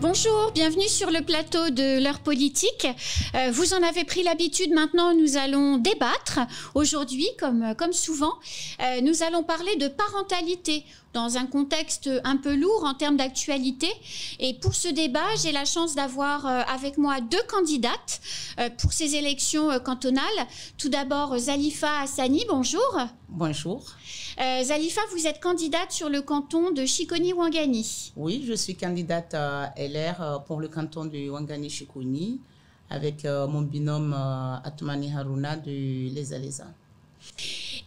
Bonjour, bienvenue sur le plateau de l'heure politique. Vous en avez pris l'habitude, maintenant nous allons débattre. Aujourd'hui, comme souvent, nous allons parler de parentalité dans un contexte un peu lourd en termes d'actualité. Et pour ce débat, j'ai la chance d'avoir avec moi deux candidates pour ces élections cantonales. Tout d'abord, Zalifa Hassani, bonjour. Bonjour. Zalifa, vous êtes candidate sur le canton de Chiconi-Ouangani. Oui, je suis candidate LR pour le canton de Ouangani-Chiconi avec mon binôme Atoumani Haruna de l'ESA.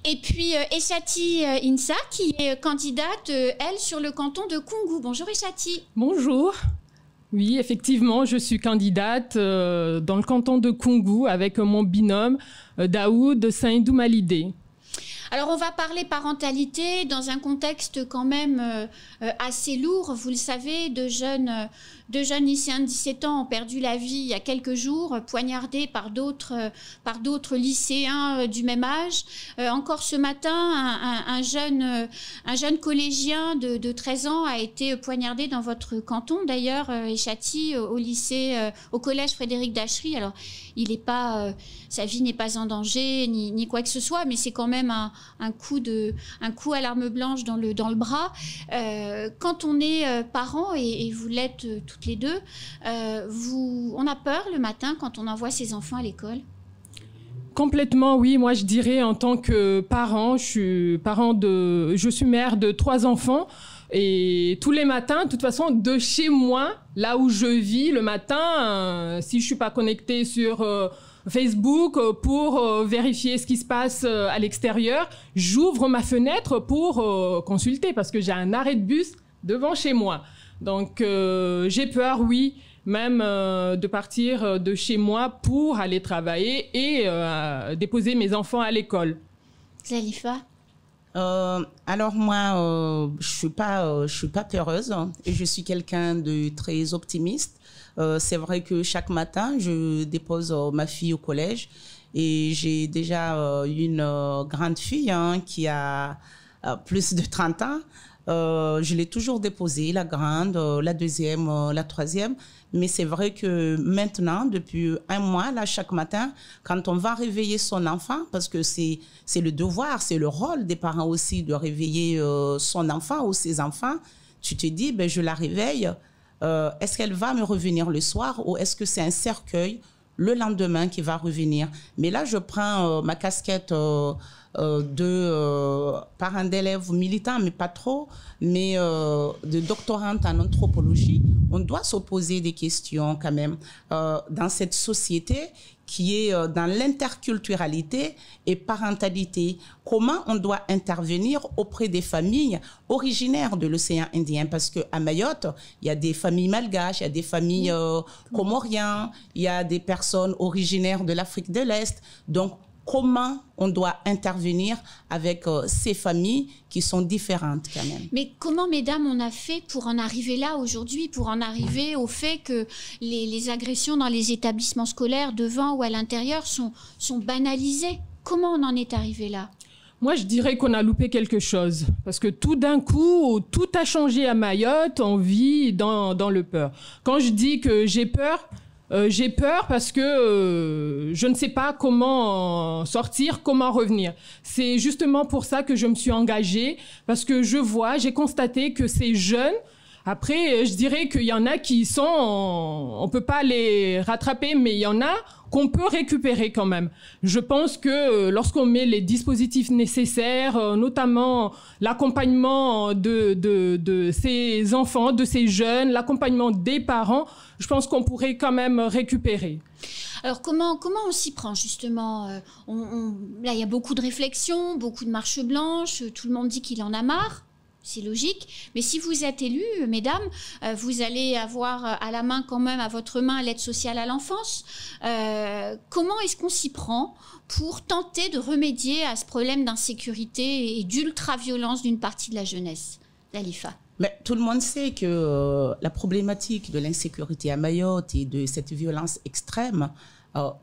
Et puis Eshati Insa qui est candidate, elle, sur le canton de Koungou. Bonjour Eshati. Bonjour. Oui, effectivement, je suis candidate dans le canton de Koungou avec mon binôme Daoud Saïdou Malidé. Alors, on va parler parentalité dans un contexte quand même assez lourd. Vous le savez, deux jeunes lycéens de 17 ans ont perdu la vie il y a quelques jours, poignardés par d'autres lycéens du même âge. Encore ce matin, un jeune collégien de 13 ans a été poignardé dans votre canton, d'ailleurs, Eshati, au collège Frédéric Dachery. Alors, sa vie n'est pas en danger, ni quoi que ce soit, mais c'est quand même un coup à l'arme blanche dans le bras. Quand on est parent, et vous l'êtes toutes les deux, on a peur le matin quand on envoie ses enfants à l'école? Complètement, oui. Moi, je dirais en tant que parent, je suis mère de 3 enfants. Et tous les matins, de toute façon, de chez moi, là où je vis, le matin, si je suis pas connectée sur Facebook pour vérifier ce qui se passe à l'extérieur, j'ouvre ma fenêtre pour consulter parce que j'ai un arrêt de bus devant chez moi. Donc, j'ai peur, oui, même de partir de chez moi pour aller travailler et déposer mes enfants à l'école. Zalifa? Alors moi, je suis pas peureuse et je suis quelqu'un de très optimiste. C'est vrai que chaque matin, je dépose ma fille au collège et j'ai déjà une grande fille qui a plus de 30 ans. Je l'ai toujours déposée, la grande, la deuxième, la troisième. Mais c'est vrai que maintenant, depuis un mois, là, chaque matin, quand on va réveiller son enfant, parce que c'est le devoir, c'est le rôle des parents aussi de réveiller son enfant ou ses enfants, tu te dis, ben, je la réveille. Est-ce qu'elle va me revenir le soir ou est-ce que c'est un cercueil le lendemain qui va revenir? Mais là, je prends ma casquette de parent d'élève militant, mais pas trop, mais de doctorante en anthropologie. On doit se poser des questions quand même dans cette société qui est dans l'interculturalité et parentalité. Comment on doit intervenir auprès des familles originaires de l'océan Indien? Parce qu'à Mayotte, il y a des familles malgaches, il y a des familles comoriennes, il y a des personnes originaires de l'Afrique de l'Est. Donc, comment on doit intervenir avec ces familles qui sont différentes quand même. Mais comment, mesdames, on a fait pour en arriver là aujourd'hui, pour en arriver au fait que les agressions dans les établissements scolaires, devant ou à l'intérieur, sont banalisées? Comment on en est arrivé là? Moi, je dirais qu'on a loupé quelque chose. Parce que tout d'un coup, tout a changé à Mayotte, on vit dans le peur. Quand je dis que j'ai peur parce que je ne sais pas comment sortir, comment revenir. C'est justement pour ça que je me suis engagée, parce que j'ai constaté que ces jeunes, après, je dirais qu'il y en a qui sont, on peut pas les rattraper, mais il y en a qu'on peut récupérer quand même. Je pense que lorsqu'on met les dispositifs nécessaires, notamment l'accompagnement de ces enfants, de ces jeunes, l'accompagnement des parents, je pense qu'on pourrait quand même récupérer. Alors comment on s'y prend justement? Là, il y a beaucoup de réflexions, beaucoup de marches blanches, tout le monde dit qu'il en a marre. C'est logique, mais si vous êtes élus, mesdames, vous allez avoir à la main quand même, à votre main, l'aide sociale à l'enfance. Comment est-ce qu'on s'y prend pour tenter de remédier à ce problème d'insécurité et d'ultra-violence d'une partie de la jeunesse? Zalifa. Mais tout le monde sait que la problématique de l'insécurité à Mayotte et de cette violence extrême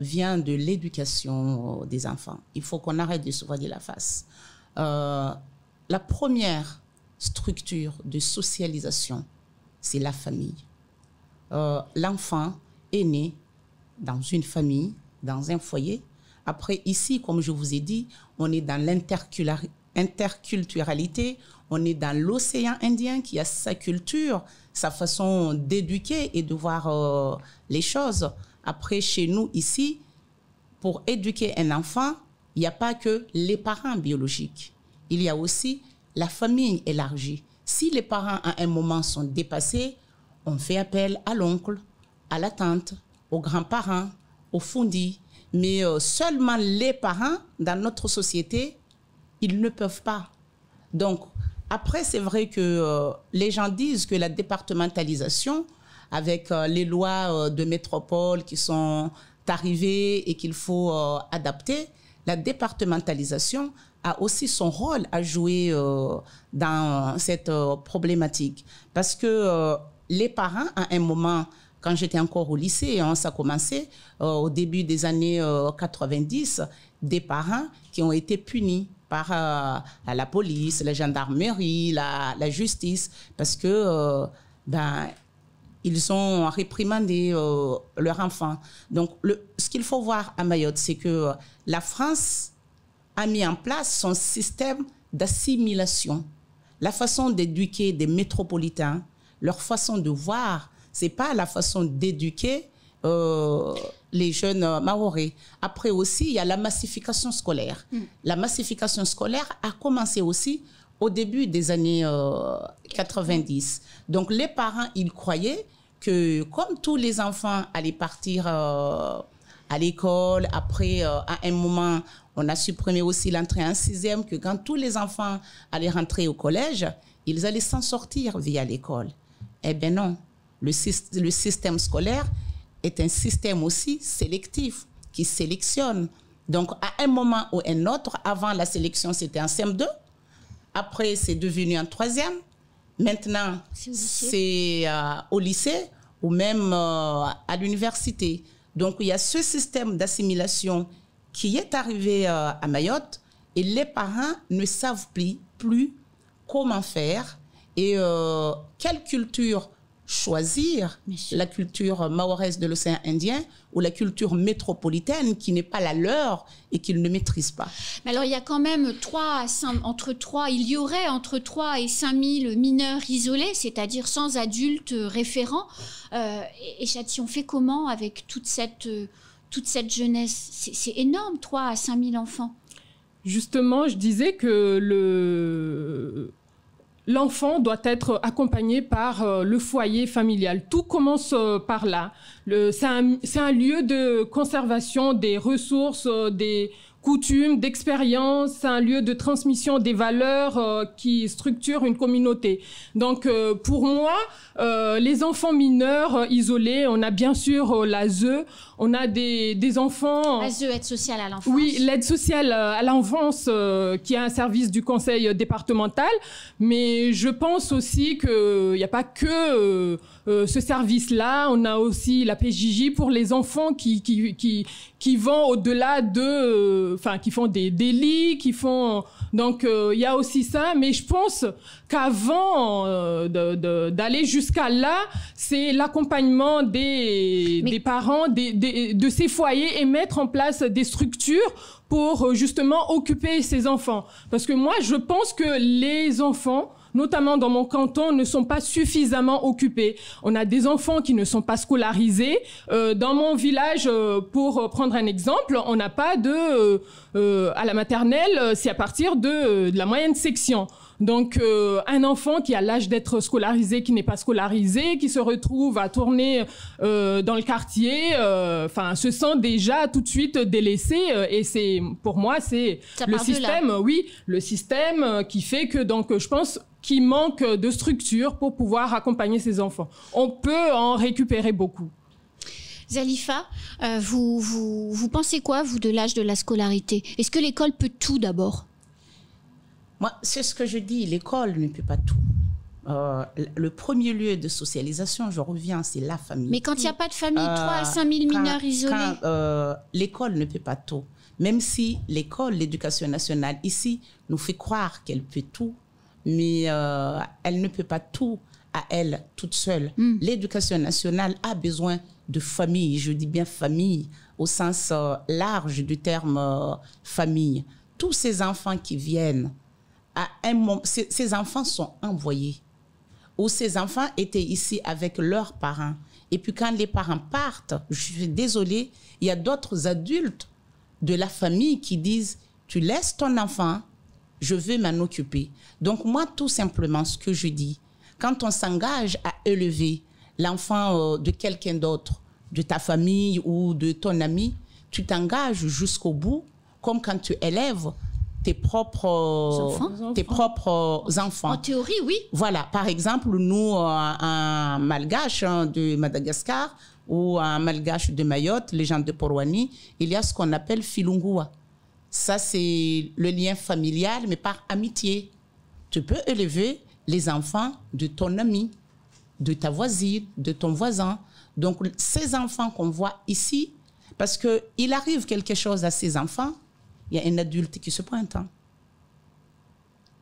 vient de l'éducation des enfants. Il faut qu'on arrête de se voiler la face. La première structure de socialisation, c'est la famille. l'enfant est né dans une famille, dans un foyer. Après, ici, comme je vous ai dit, on est dans l'interculturalité, on est dans l'océan Indien qui a sa culture, sa façon d'éduquer et de voir les choses. Après, chez nous, ici, pour éduquer un enfant, il n'y a pas que les parents biologiques. Il y a aussi la famille élargie. Si les parents, à un moment, sont dépassés, on fait appel à l'oncle, à la tante, aux grands-parents, aux fundis. Mais seulement les parents, dans notre société, ils ne peuvent pas. Donc, après, c'est vrai que les gens disent que la départementalisation, avec les lois de métropole qui sont arrivées et qu'il faut adapter, la départementalisation a aussi son rôle à jouer dans cette problématique. Parce que les parents, à un moment, quand j'étais encore au lycée, ça a commencé au début des années 90, des parents qui ont été punis par la police, la gendarmerie, la justice, parce que ils ont réprimandé leurs enfants. Donc, ce qu'il faut voir à Mayotte, c'est que la France a mis en place son système d'assimilation. La façon d'éduquer des métropolitains, leur façon de voir, ce n'est pas la façon d'éduquer les jeunes Mahorais. Après aussi, il y a la massification scolaire. La massification scolaire a commencé aussi au début des années 90. Donc, les parents, ils croyaient que comme tous les enfants allaient partir à l'école, après, à un moment, on a supprimé aussi l'entrée en sixième, que quand tous les enfants allaient rentrer au collège, ils allaient s'en sortir via l'école. Eh bien non, le système scolaire est un système aussi sélectif, qui sélectionne. Donc, à un moment ou un autre, avant la sélection, c'était en CM2. Après, c'est devenu en troisième. Maintenant, c'est au lycée ou même à l'université. Donc, il y a ce système d'assimilation qui est arrivé à Mayotte et les parents ne savent plus comment faire et quelle culture choisir, la culture mahoraise de l'océan Indien ou la culture métropolitaine qui n'est pas la leur et qu'ils ne maîtrisent pas. Mais alors, il y a quand même il y aurait entre 3 et 5 000 mineurs isolés, c'est-à-dire sans adultes référents. Et Chati, on fait comment avec toute cette jeunesse? C'est énorme, 3 à 5 000 enfants. Justement, je disais que l'enfant doit être accompagné par le foyer familial. Tout commence par là. C'est un lieu de conservation des ressources, des coutumes, d'expériences. C'est un lieu de transmission des valeurs qui structurent une communauté. Donc, pour moi, les enfants mineurs isolés, on a bien sûr l'ASE, on a des enfants... ASE, aide sociale à l'enfance. Oui, l'aide sociale à l'enfance, qui est un service du conseil départemental. Mais je pense aussi qu'il n'y a pas que ce service-là. On a aussi la PJJ pour les enfants qui vont au-delà de... Enfin, qui font des délits, qui font... Donc, il y a aussi ça. Mais je pense qu'avant d'aller jusqu'à là, c'est l'accompagnement des parents, de ces foyers et mettre en place des structures pour justement occuper ces enfants. Parce que moi, je pense que les enfants, notamment dans mon canton, ne sont pas suffisamment occupés. On a des enfants qui ne sont pas scolarisés. Dans mon village, pour prendre un exemple, on n'a pas à la maternelle, c'est à partir de la moyenne section. Donc, un enfant qui a l'âge d'être scolarisé, qui n'est pas scolarisé, qui se retrouve à tourner dans le quartier, se sent déjà tout de suite délaissé. Et pour moi, c'est le système, le système qui fait que, donc, je pense qu'il manque de structure pour pouvoir accompagner ces enfants. On peut en récupérer beaucoup. Zalifa, vous pensez quoi, vous, de l'âge de la scolarité? Est-ce que l'école peut tout d'abord? Moi, c'est ce que je dis, l'école ne peut pas tout. Le premier lieu de socialisation, je reviens, c'est la famille. Mais quand il n'y a pas de famille, 3 à 5 000 mineurs isolés. L'école ne peut pas tout. Même si l'école, l'éducation nationale, ici, nous fait croire qu'elle peut tout, mais elle ne peut pas tout à elle toute seule. L'éducation nationale a besoin de famille, je dis bien famille, au sens large du terme famille. Tous ces enfants qui viennent, à un moment, ces enfants sont envoyés. Ou ces enfants étaient ici avec leurs parents. Et puis quand les parents partent, je suis désolée, il y a d'autres adultes de la famille qui disent « tu laisses ton enfant, je veux m'en occuper ». Donc moi, tout simplement, ce que je dis, quand on s'engage à élever l'enfant de quelqu'un d'autre, de ta famille ou de ton ami, tu t'engages jusqu'au bout, comme quand tu élèves tes propres enfants. En théorie, oui. Voilà, par exemple, nous, un malgache de Madagascar ou un malgache de Mayotte, les gens de Porwani, il y a ce qu'on appelle filungua. Ça, c'est le lien familial, mais par amitié. Tu peux élever les enfants de ton ami, de ta voisine, de ton voisin. Donc, ces enfants qu'on voit ici, parce qu'il arrive quelque chose à ces enfants, il y a un adulte qui se pointe. Hein.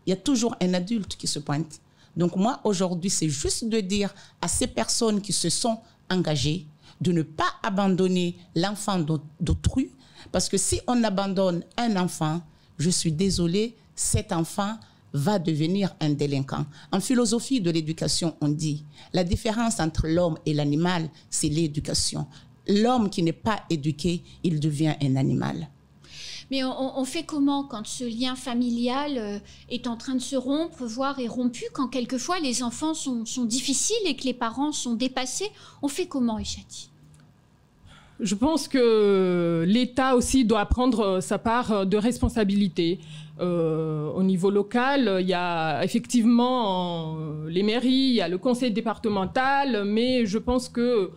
Il y a toujours un adulte qui se pointe. Donc moi, aujourd'hui, c'est juste de dire à ces personnes qui se sont engagées de ne pas abandonner l'enfant d'autrui, parce que si on abandonne un enfant, je suis désolée, cet enfant va devenir un délinquant. En philosophie de l'éducation, on dit la différence entre l'homme et l'animal, c'est l'éducation. L'homme qui n'est pas éduqué, il devient un animal. Mais on fait comment quand ce lien familial est en train de se rompre, voire est rompu, quand quelquefois les enfants sont difficiles et que les parents sont dépassés? On fait comment, Eshati? Je pense que l'État aussi doit prendre sa part de responsabilité. Au niveau local, il y a effectivement les mairies, il y a le conseil départemental, mais je pense que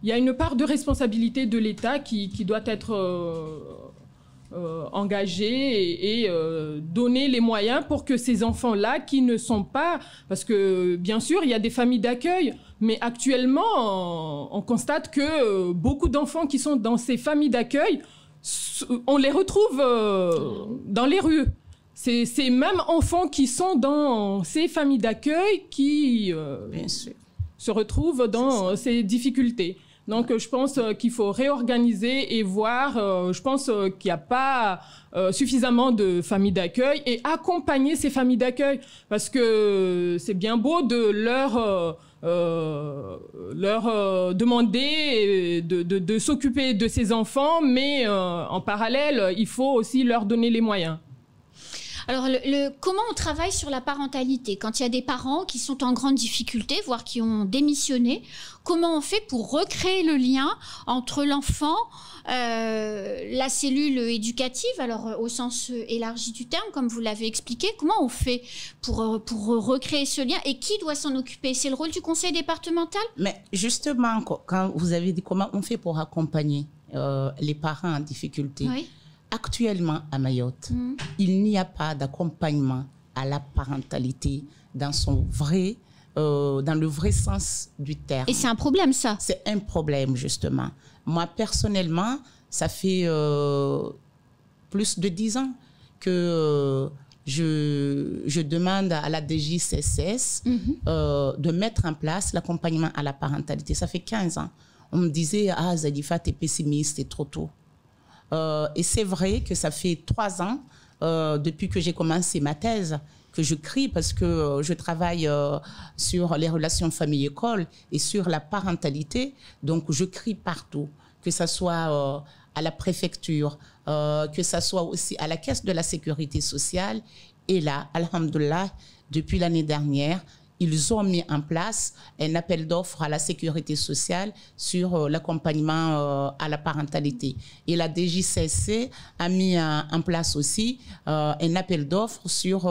il y a une part de responsabilité de l'État qui doit être engagée et donner les moyens pour que ces enfants-là qui ne sont pas... Parce que, bien sûr, il y a des familles d'accueil, mais actuellement, on constate que beaucoup d'enfants qui sont dans ces familles d'accueil, on les retrouve dans les rues. C'est ces mêmes enfants qui sont dans ces familles d'accueil qui se retrouvent dans ces difficultés. Donc, je pense qu'il faut réorganiser et voir. Je pense qu'il n'y a pas suffisamment de familles d'accueil et accompagner ces familles d'accueil. Parce que c'est bien beau de leur demander de s'occuper de ces enfants, mais en parallèle, il faut aussi leur donner les moyens. Alors, comment on travaille sur la parentalité quand il y a des parents qui sont en grande difficulté, voire qui ont démissionné? Comment on fait pour recréer le lien entre l'enfant, la cellule éducative, alors au sens élargi du terme, comme vous l'avez expliqué? Comment on fait pour recréer ce lien et qui doit s'en occuper? C'est le rôle du conseil départemental? Mais justement, quand vous avez dit comment on fait pour accompagner les parents en difficulté, oui. Actuellement, à Mayotte, il n'y a pas d'accompagnement à la parentalité dans le vrai sens du terme. Et c'est un problème, ça? C'est un problème, justement. Moi, personnellement, ça fait plus de 10 ans que je demande à la DJCCS de mettre en place l'accompagnement à la parentalité. Ça fait 15 ans. On me disait, « Ah, Zadifa, t'es pessimiste, c'est trop tôt. » Et c'est vrai que ça fait 3 ans, depuis que j'ai commencé ma thèse, que je crie parce que je travaille sur les relations famille-école et sur la parentalité. Donc, je crie partout, que ce soit à la préfecture, que ce soit aussi à la caisse de la sécurité sociale. Et là, alhamdoulilah, depuis l'année dernière, ils ont mis en place un appel d'offres à la sécurité sociale sur l'accompagnement à la parentalité. Et la DJCC a mis en place aussi un appel d'offres sur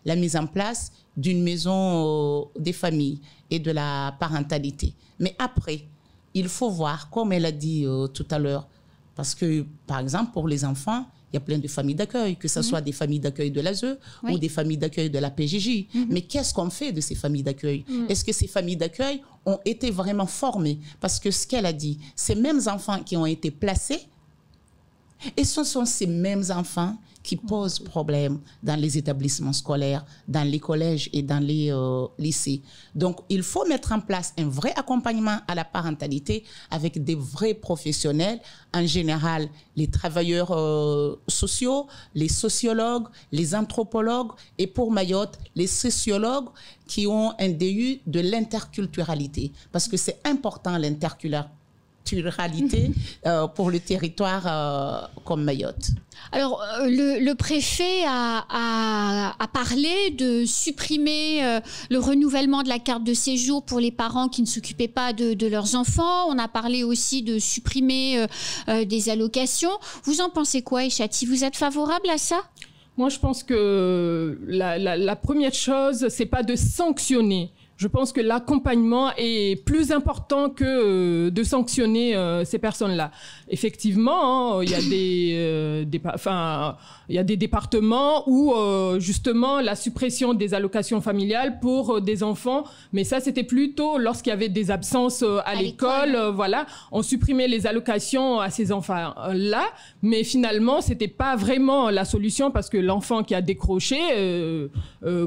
la mise en place d'une maison des familles et de la parentalité. Mais après, il faut voir, comme elle a dit tout à l'heure, parce que, par exemple, pour les enfants, il y a plein de familles d'accueil, que ce soit des familles d'accueil de l'ASE ou des familles d'accueil de la PJJ. Mais qu'est-ce qu'on fait de ces familles d'accueil? Est-ce que ces familles d'accueil ont été vraiment formées? Parce que ce qu'elle a dit, ces mêmes enfants qui ont été placés, et ce sont ces mêmes enfants qui posent problème dans les établissements scolaires, dans les collèges et dans les lycées. Donc, il faut mettre en place un vrai accompagnement à la parentalité avec des vrais professionnels, en général les travailleurs sociaux, les sociologues, les anthropologues et pour Mayotte, les sociologues qui ont un DU de l'interculturalité, parce que c'est important l'interculturalité pour le territoire comme Mayotte. Alors, le préfet a parlé de supprimer le renouvellement de la carte de séjour pour les parents qui ne s'occupaient pas de leurs enfants. On a parlé aussi de supprimer des allocations. Vous en pensez quoi, Eshati? Vous êtes favorable à ça? Moi, je pense que la première chose, c'est pas de sanctionner. Je pense que l'accompagnement est plus important que de sanctionner ces personnes-là. Effectivement, il y a il y a des départements où justement la suppression des allocations familiales pour des enfants, mais ça c'était plutôt lorsqu'il y avait des absences à l'école, voilà, on supprimait les allocations à ces enfants-là, mais finalement c'était pas vraiment la solution parce que l'enfant qui a décroché,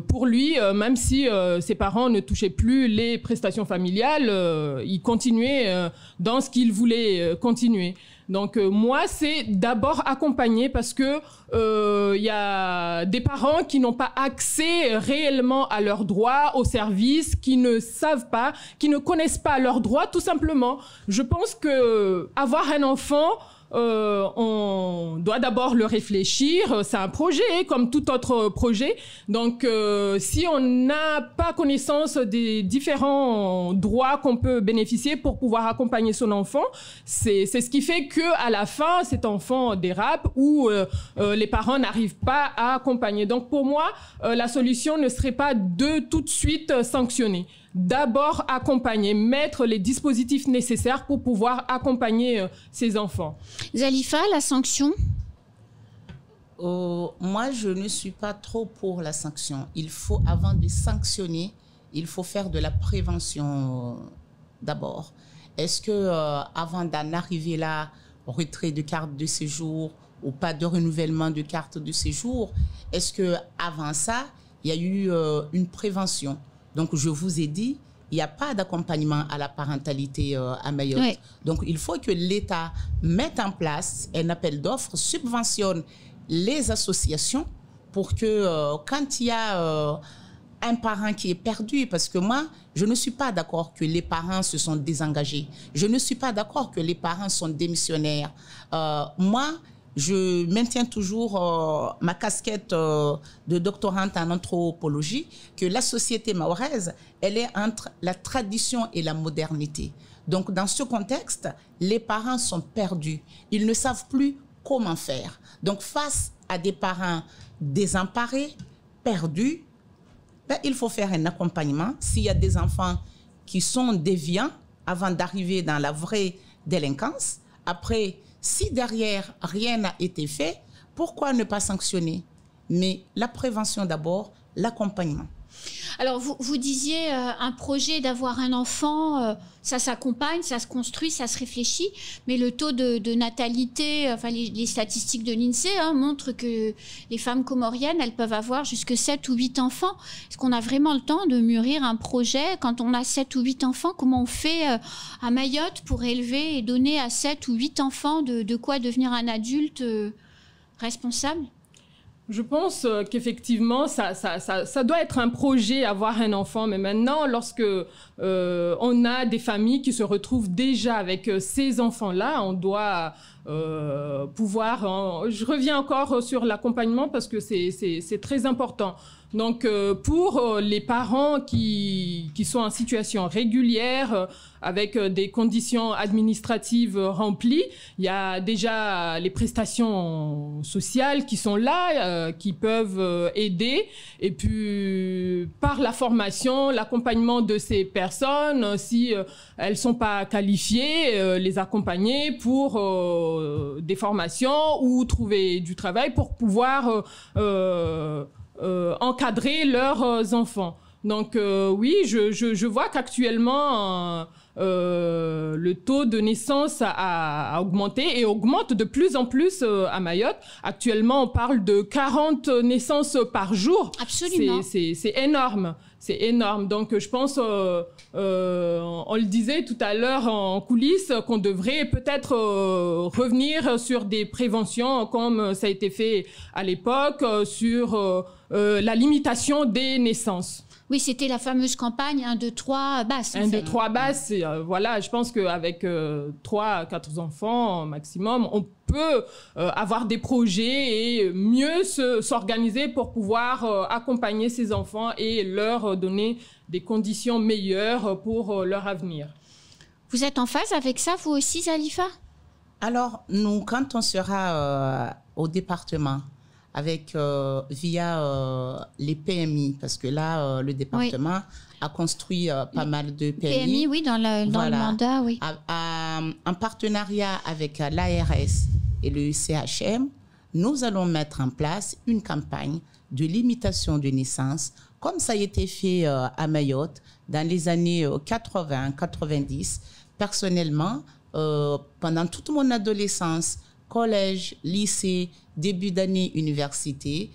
pour lui, même si ses parents ne touchaient plus les prestations familiales, il continuait dans ce qu'il voulait continuer. Donc moi, c'est d'abord accompagner parce que y a des parents qui n'ont pas accès réellement à leurs droits, aux services, qui ne savent pas, qui ne connaissent pas leurs droits, tout simplement. Je pense que avoir un enfant, on doit d'abord le réfléchir. C'est un projet, comme tout autre projet. Donc, si on n'a pas connaissance des différents droits qu'on peut bénéficier pour pouvoir accompagner son enfant, c'est ce qui fait que à la fin, cet enfant dérape ou les parents n'arrivent pas à accompagner. Donc, pour moi, la solution ne serait pas de tout de suite sanctionner. D'abord accompagner, mettre les dispositifs nécessaires pour pouvoir accompagner ces enfants. Zalifa, la sanction? Moi, je ne suis pas trop pour la sanction. Il faut, avant de sanctionner, il faut faire de la prévention d'abord. Est-ce que avant d'en arriver là, retrait de carte de séjour ou pas de renouvellement de carte de séjour, est-ce que avant ça, il y a eu une prévention? Donc, je vous ai dit, il n'y a pas d'accompagnement à la parentalité à Mayotte. Oui. Donc, il faut que l'État mette en place un appel d'offres, subventionne les associations pour que quand il y a un parent qui est perdu, parce que moi, je ne suis pas d'accord que les parents se sont désengagés. Je ne suis pas d'accord que les parents sont démissionnaires. Moi, je maintiens toujours ma casquette de doctorante en anthropologie, que la société mahoraise, elle est entre la tradition et la modernité. Donc, dans ce contexte, les parents sont perdus. Ils ne savent plus comment faire. Donc, face à des parents désemparés, perdus, ben, il faut faire un accompagnement. S'il y a des enfants qui sont déviants avant d'arriver dans la vraie délinquance, après, si derrière rien n'a été fait, pourquoi ne pas sanctionner? Mais la prévention d'abord, l'accompagnement. Alors, vous disiez un projet d'avoir un enfant, ça s'accompagne, ça se construit, ça se réfléchit, mais le taux de natalité, enfin les statistiques de l'INSEE montrent que les femmes comoriennes, elles peuvent avoir jusque 7 ou 8 enfants. Est-ce qu'on a vraiment le temps de mûrir un projet quand on a 7 ou 8 enfants? Comment on fait à Mayotte pour élever et donner à 7 ou 8 enfants de quoi devenir un adulte responsable? Je pense qu'effectivement, ça doit être un projet, avoir un enfant. Mais maintenant, lorsque on a des familles qui se retrouvent déjà avec ces enfants-là, on doit pouvoir... je reviens encore sur l'accompagnement parce que c'est très important. Donc, pour les parents qui sont en situation régulière, avec des conditions administratives remplies, il y a déjà les prestations sociales qui sont là, qui peuvent aider. Et puis, par la formation, l'accompagnement de ces personnes, si elles sont pas qualifiées, les accompagner pour des formations ou trouver du travail pour pouvoir encadrer leurs enfants. Donc oui, je vois qu'actuellement le taux de naissance a augmenté et augmente de plus en plus à Mayotte. Actuellement, on parle de 40 naissances par jour. Absolument. C'est énorme. C'est énorme. Donc, je pense, on le disait tout à l'heure en coulisses, qu'on devrait peut-être revenir sur des préventions comme ça a été fait à l'époque, sur la limitation des naissances. Oui, c'était la fameuse campagne 1, 2, 3 basses. 1, 2, 3 basses, voilà, je pense qu'avec 3 à 4 enfants maximum, on peut avoir des projets et mieux s'organiser pour pouvoir accompagner ces enfants et leur donner des conditions meilleures pour leur avenir. Vous êtes en phase avec ça, vous aussi, Zalifa? Alors, nous, quand on sera au département, avec via les PMI, parce que là, le département a construit pas mal de PMI. PMI, oui, dans le mandat, oui. En partenariat avec l'ARS et le CHM, nous allons mettre en place une campagne de limitation de naissance, comme ça a été fait à Mayotte dans les années 80-90. Personnellement, pendant toute mon adolescence, collège, lycée, début d'année université,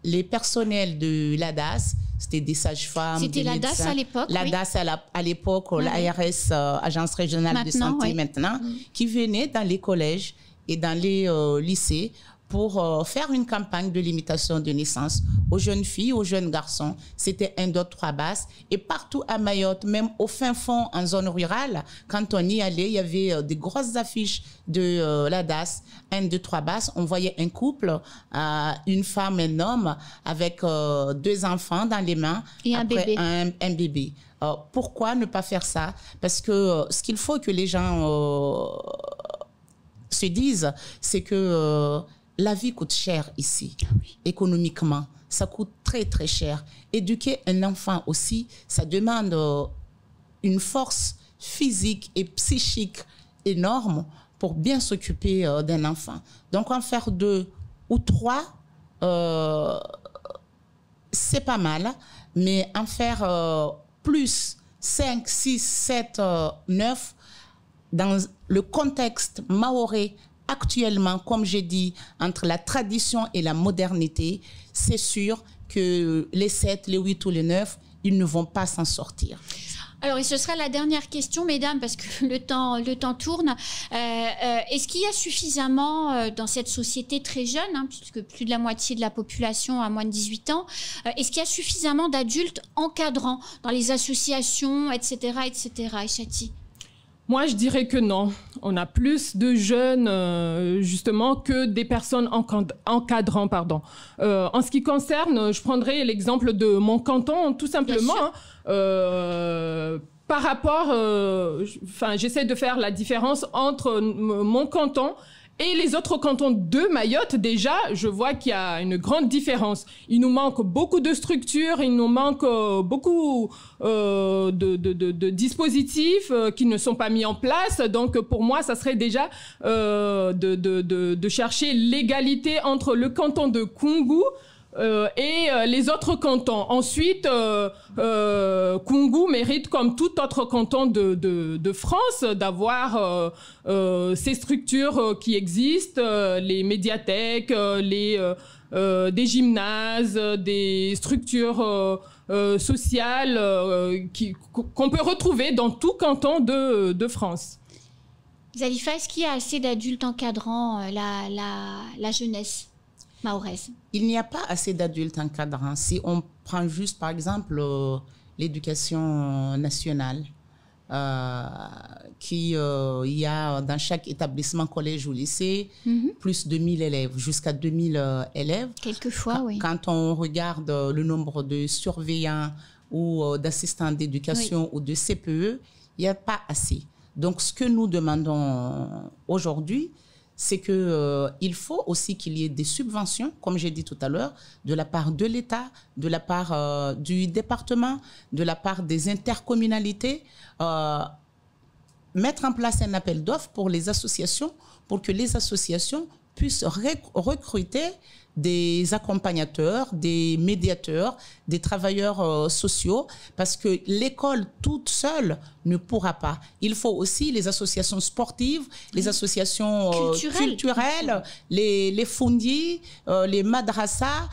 les personnels de l'ADAS, c'était des sages-femmes, c'était l'ADAS à l'époque, l'ADAS à l'époque, l'ARS, Agence régionale de santé maintenant, qui venaient dans les collèges et dans les lycées pour faire une campagne de limitation de naissance aux jeunes filles, aux jeunes garçons. C'était 1, 2, 3 basses. Et partout à Mayotte, même au fin fond, en zone rurale, quand on y allait, il y avait des grosses affiches de l'ADAS, 1, 2, 3 basses. On voyait un couple, une femme et un homme, avec 2 enfants dans les mains. Et après un bébé. Pourquoi ne pas faire ça? Parce que ce qu'il faut que les gens se disent, c'est que la vie coûte cher ici, économiquement. Ça coûte très, très cher. Éduquer un enfant aussi, ça demande une force physique et psychique énorme pour bien s'occuper d'un enfant. Donc, en faire 2 ou 3, c'est pas mal. Mais en faire plus 5, 6, 7, 9, dans le contexte mahorais, actuellement, comme j'ai dit, entre la tradition et la modernité, c'est sûr que les 7, les 8 ou les 9, ils ne vont pas s'en sortir. Alors, et ce sera la dernière question, mesdames, parce que le temps tourne. Est-ce qu'il y a suffisamment, dans cette société très jeune, puisque plus de la moitié de la population a moins de 18 ans, est-ce qu'il y a suffisamment d'adultes encadrants dans les associations, etc., etc., Eshati? Moi, je dirais que non. On a plus de jeunes, justement, que des personnes encadrants, pardon. En ce qui concerne, je prendrai l'exemple de mon canton, tout simplement. Par rapport, j'essaie de faire la différence entre mon canton et les autres cantons de Mayotte. Déjà, je vois qu'il y a une grande différence. Il nous manque beaucoup de structures, il nous manque beaucoup de dispositifs qui ne sont pas mis en place. Donc, pour moi, ça serait déjà de chercher l'égalité entre le canton de Koungou et les autres cantons. Ensuite, Koungou mérite, comme tout autre canton de France, d'avoir ces structures qui existent, les médiathèques, des gymnases, des structures sociales qu'on peut retrouver dans tout canton de France. Zalifa, est-ce qu'il y a assez d'adultes encadrant la jeunesse mahoraise? Il n'y a pas assez d'adultes encadrants. Si on prend juste, par exemple, l'éducation nationale, il y a dans chaque établissement, collège ou lycée, plus de 1000 élèves, jusqu'à 2000 élèves. Quelquefois, oui. Quand on regarde le nombre de surveillants ou d'assistants d'éducation ou de CPE, il n'y a pas assez. Donc, ce que nous demandons aujourd'hui, c'est qu'il faut aussi qu'il y ait des subventions, comme j'ai dit tout à l'heure, de la part de l'État, de la part du département, de la part des intercommunalités, mettre en place un appel d'offres pour les associations, pour que les associations puisse recruter des accompagnateurs, des médiateurs, des travailleurs sociaux, parce que l'école toute seule ne pourra pas. Il faut aussi les associations sportives, les associations culturelles, les fondis, les madrassas,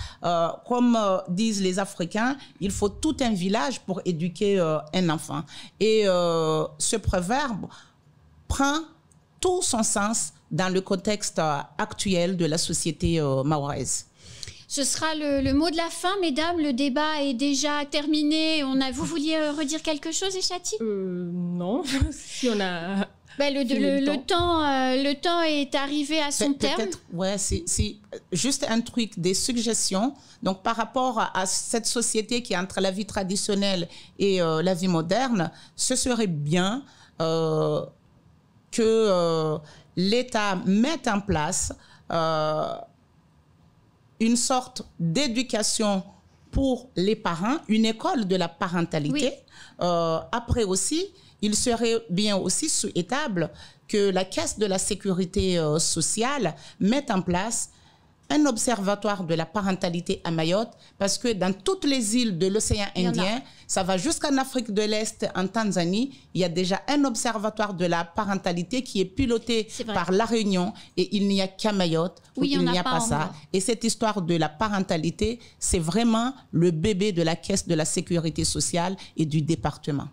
comme disent les Africains, il faut tout un village pour éduquer un enfant. Et ce proverbe prend tout son sens dans le contexte actuel de la société mahoraise. Ce sera le mot de la fin, mesdames. Le débat est déjà terminé. Vous vouliez redire quelque chose, Eshati? Non, si on a... Ben, le temps est arrivé à son terme. Ouais, c'est juste un truc, des suggestions. Donc, par rapport à cette société qui est entre la vie traditionnelle et la vie moderne, ce serait bien que l'État mette en place une sorte d'éducation pour les parents, une école de la parentalité. Oui. Après aussi, il serait bien aussi souhaitable que la Caisse de la sécurité sociale mette en place un observatoire de la parentalité à Mayotte, parce que dans toutes les îles de l'océan Indien, ça va jusqu'en Afrique de l'Est, en Tanzanie, il y a déjà un observatoire de la parentalité qui est piloté par La Réunion, et il n'y a qu'à Mayotte où il n'y a pas ça. Et cette histoire de la parentalité, c'est vraiment le bébé de la Caisse de la sécurité sociale et du département.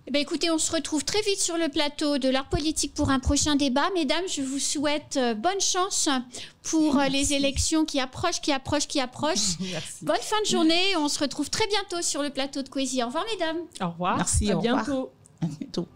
Eh bien, écoutez, on se retrouve très vite sur le plateau de l'Art politique pour un prochain débat. Mesdames, je vous souhaite bonne chance pour les élections qui approchent. Merci. Bonne fin de journée. On se retrouve très bientôt sur le plateau de Kwesi. Au revoir, mesdames. Au revoir. Merci, à au bientôt. Revoir. À bientôt.